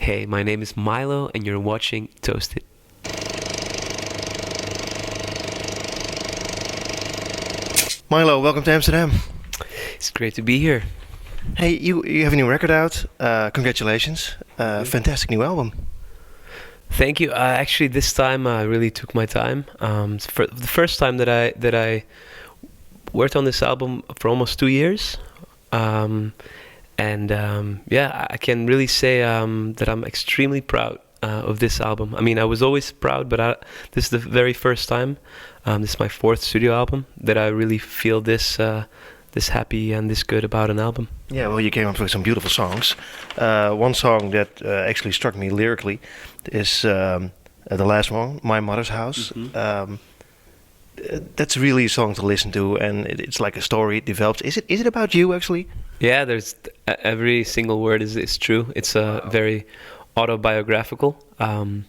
Hey, my name is Milow, and you're watching Toasted. Milow, welcome to Amsterdam. It's great to be here. Hey, you have a new record out. Congratulations. Fantastic new album. Thank you. Actually, this time I really took my time. It's for the first time that I worked on this album for almost 2 years. I can really say that I'm extremely proud of this album. I mean, I was always proud, but this is the very first time. This is my 4th studio album that I really feel this happy and this good about an album. Yeah, well, you came up with some beautiful songs. One song that actually struck me lyrically is the last one, My Mother's House. Mm-hmm. That's really a song to listen to, and it's like a story. It develops. Is it about you actually? Yeah, there's every single word is true. It's very autobiographical. In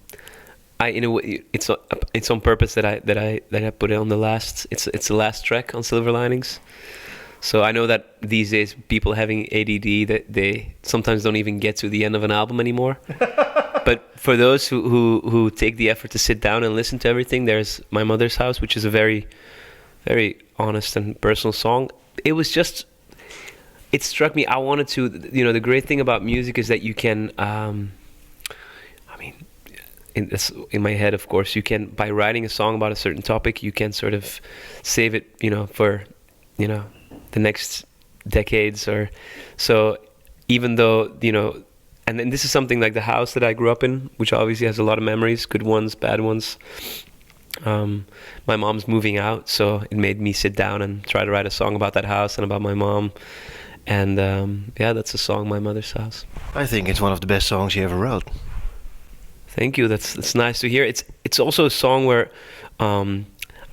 a way, it's on purpose that I put it on the last. It's the last track on Silver Linings. So I know that these days people having ADD that they sometimes don't even get to the end of an album anymore. But for those who take the effort to sit down and listen to everything, there's My Mother's House, which is a very, very honest and personal song. It struck me. I wanted to, the great thing about music is that you can, in my head, of course, you can, by writing a song about a certain topic, you can sort of save it, for, the next decades or so. Even though, and then this is something like the house that I grew up in, which obviously has a lot of memories, good ones, bad ones. My mom's moving out, so it made me sit down and try to write a song about that house and about my mom. And that's a song, My Mother's House. I think it's one of the best songs you ever wrote. Thank you. That's nice to hear. It's also a song where when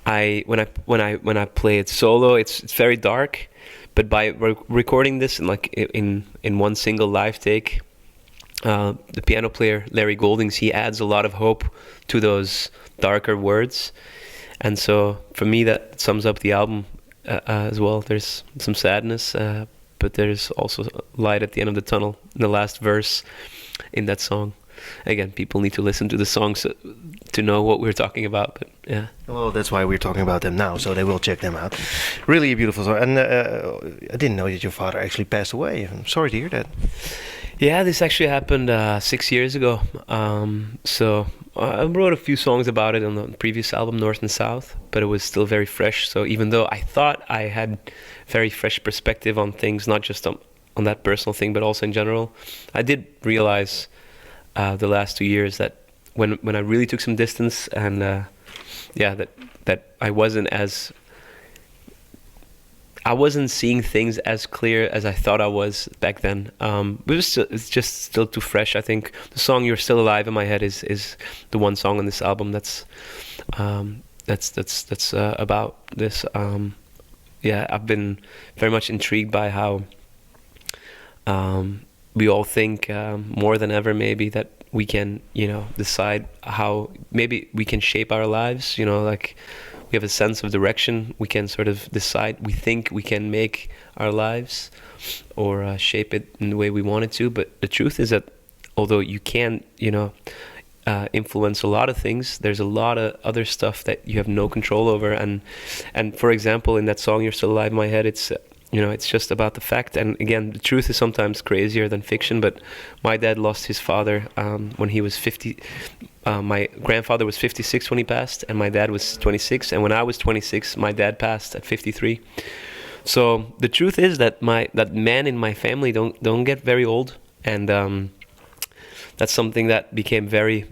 I play it solo, it's very dark. But by recording this in one single live take, the piano player Larry Goldings, he adds a lot of hope to those darker words, and so for me that sums up the album as well. There's some sadness, but there's also light at the end of the tunnel in the last verse in that song. Again, people need to listen to the songs to know what we're talking about, but yeah. Well, that's why we're talking about them now, so they will check them out. Really a beautiful song. And I didn't know that your father actually passed away. I'm sorry to hear that. Yeah, this actually happened 6 years ago. So I wrote a few songs about it on the previous album, North and South, but it was still very fresh. So even though I thought I had very fresh perspective on things, not just on that personal thing, but also in general, I did realize the last 2 years that when I really took some distance and that I wasn't seeing things as clear as I thought I was back then. It's just still too fresh. I think the song "You're Still Alive" in my head is the one song on this album that's about this. I've been very much intrigued by how we all think more than ever maybe that we can decide how maybe we can shape our lives. We have a sense of direction. We can sort of decide. We think we can make our lives or shape it in the way we want it to. But the truth is that although you can, influence a lot of things, there's a lot of other stuff that you have no control over. And for example, in that song "You're Still Alive" in my head, it's just about the fact. And again, the truth is sometimes crazier than fiction. But my dad lost his father when he was 50. My grandfather was 56 when he passed, and my dad was 26. And when I was 26, my dad passed at 53. So the truth is that that men in my family don't get very old, and that's something that became very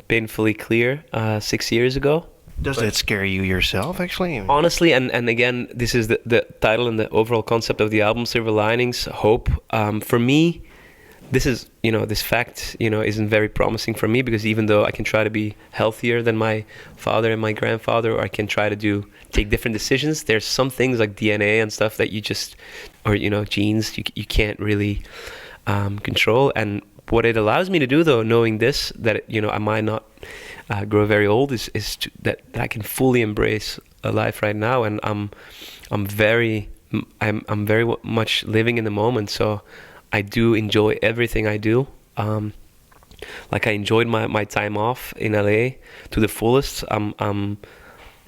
painfully clear 6 years ago. Does that scare you yourself, actually? Honestly, and again, this is the title and the overall concept of the album, Silver Linings, hope. For me, this is, this fact, isn't very promising for me, because even though I can try to be healthier than my father and my grandfather, or I can try to take different decisions, there's some things like DNA and stuff that you just, or, genes, you can't really control. And what it allows me to do, though, knowing this, that, I might not grow very old, is that I can fully embrace a life right now, and I'm very much living in the moment. So I do enjoy everything I do. like I enjoyed my time off in LA to the fullest.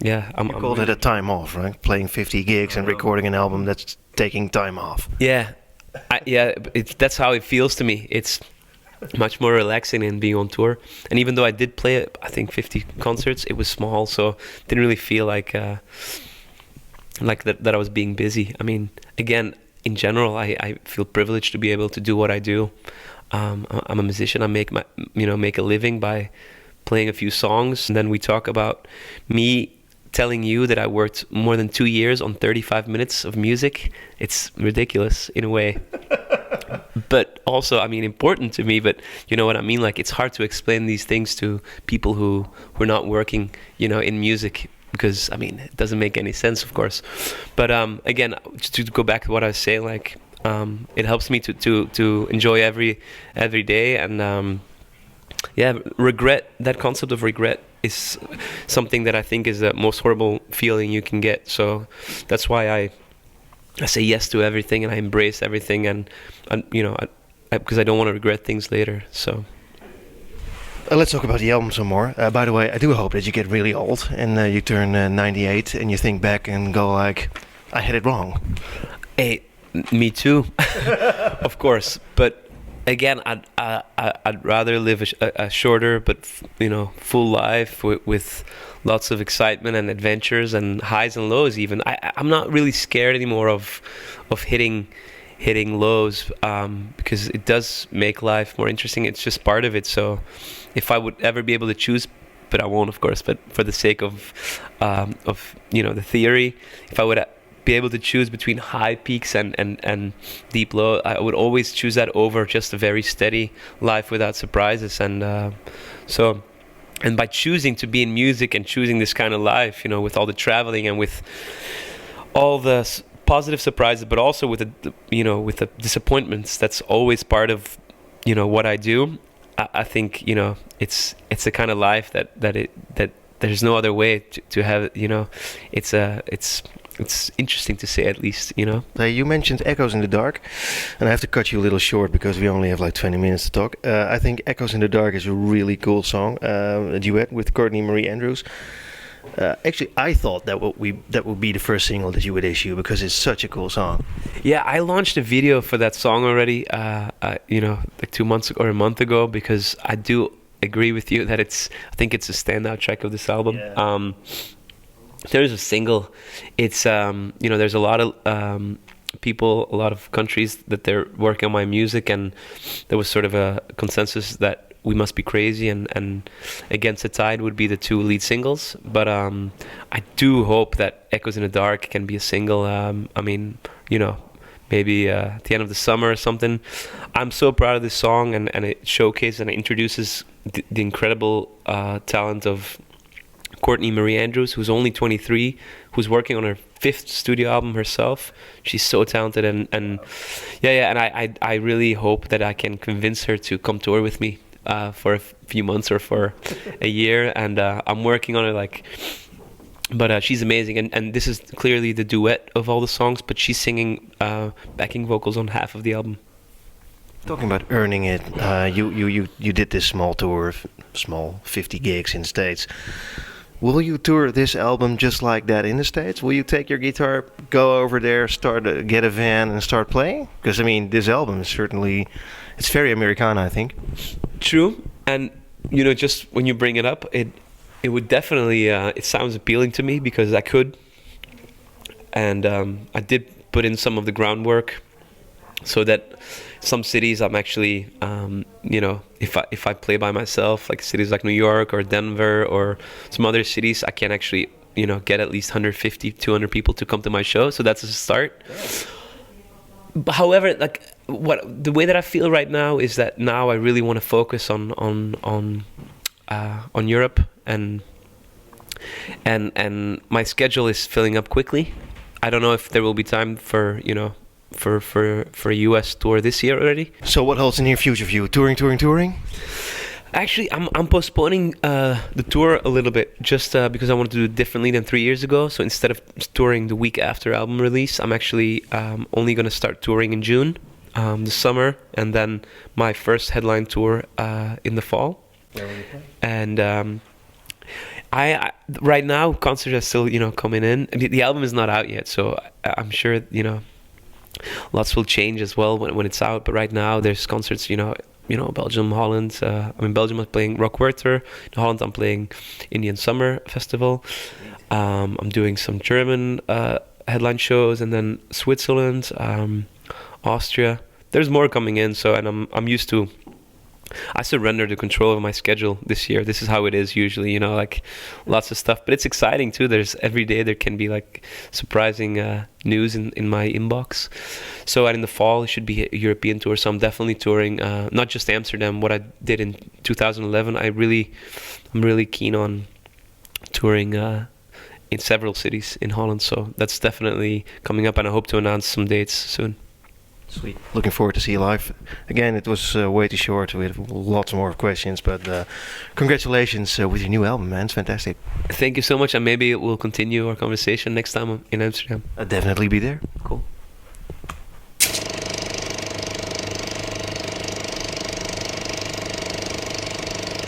Yeah, You called it a time off, right? Playing 50 gigs and recording an album, that's taking time off. Yeah, that's how it feels to me. It's much more relaxing than being on tour. And even though I did play, I think 50 concerts, it was small, so didn't really feel like that I was being busy. I mean, again, in general, I feel privileged to be able to do what I do. I'm a musician. I make a living by playing a few songs. And then we talk about me telling you that I worked more than 2 years on 35 minutes of music. It's ridiculous in a way. But also, I mean, important to me, but you know what I mean? Like, it's hard to explain these things to people who are not working, in music, because, I mean, it doesn't make any sense, of course. But again, just to go back to what I was saying, like, it helps me to enjoy every day. And regret, that concept of regret is something that I think is the most horrible feeling you can get. So that's why I say yes to everything and I embrace everything, and because I don't want to regret things later. So let's talk about the album some more. By the way, I do hope that you get really old and you turn 98 and you think back and go like, I had it wrong. Hey, me too, of course. But again, I'd rather live a shorter but full life with lots of excitement and adventures and highs and lows. Even I'm not really scared anymore of hitting lows, because it does make life more interesting. It's just part of it. So if I would ever be able to choose, but I won't, of course, but for the sake of the theory, if I would be able to choose between high peaks and deep low, I would always choose that over just a very steady life without surprises. And and by choosing to be in music and choosing this kind of life, with all the traveling and with all the positive surprises, but also with the disappointments, that's always part of what I do. I think it's the kind of life that there's no other way to have. It's interesting to say, at least, You mentioned Echoes in the Dark, and I have to cut you a little short because we only have like 20 minutes to talk. I think Echoes in the Dark is a really cool song, a duet with Courtney Marie Andrews. Actually, I thought that would be the first single that you would issue because it's such a cool song. Yeah, I launched a video for that song already, like 2 months or a month ago, because I do agree with you that I think it's a standout track of this album. Yeah. There's a single. It's there's a lot of people, a lot of countries that they're working on my music, and there was sort of a consensus that We Must Be Crazy and Against the Tide would be the two lead singles. But I do hope that Echoes in the Dark can be a single. Maybe at the end of the summer or something. I'm so proud of this song, and it showcases and it introduces the incredible talent of Courtney Marie Andrews, who's only 23, who's working on her 5th studio album herself. She's so talented, and I really hope that I can convince her to come tour with me for a few months or for a year, and I'm working on it, but she's amazing, and this is clearly the duet of all the songs, but she's singing backing vocals on half of the album. Talking about earning it, you did this small tour, small 50 gigs in the States. Will you tour this album just like that in the States? Will you take your guitar, go over there, get a van and start playing? Because, I mean, this album is certainly, it's very Americana, I think. True. And, just when you bring it up, it would definitely, it sounds appealing to me because I could. And I did put in some of the groundwork so that some cities I'm actually, if I play by myself, like cities like New York or Denver or some other cities, I can actually, get at least 150, 200 people to come to my show. So that's a start. But however, the way that I feel right now is that now I really want to focus on Europe, and my schedule is filling up quickly. I don't know if there will be time for a US tour this year already. So what holds in the near future for you? Touring? Actually, I'm postponing the tour a little bit, just because I wanted to do it differently than 3 years ago. So instead of touring the week after album release, I'm actually only going to start touring in June. the summer, and then my first headline tour in the fall. Where will you play? And I right now concerts are still coming in. I mean, the album is not out yet, so I'm sure lots will change as well when it's out. But right now there's concerts, Belgium, Holland. Belgium I'm playing Rockwerter. In Holland I'm playing Indian Summer Festival. I'm doing some German headline shows, and then Switzerland, Austria. There's more coming in, and I'm used to. I surrender the control of my schedule this year. This is how it is usually, like lots of stuff. But it's exciting too. There's every day there can be like surprising news in my inbox. So in the fall it should be a European tour. So I'm definitely touring, not just Amsterdam. What I did in 2011, I'm really keen on touring in several cities in Holland. So that's definitely coming up, and I hope to announce some dates soon. Sweet. Looking forward to see you live. Again, it was way too short. We have lots more questions, but congratulations with your new album, man. It's fantastic. Thank you so much, and maybe we'll continue our conversation next time in Amsterdam. I'll definitely be there. Cool.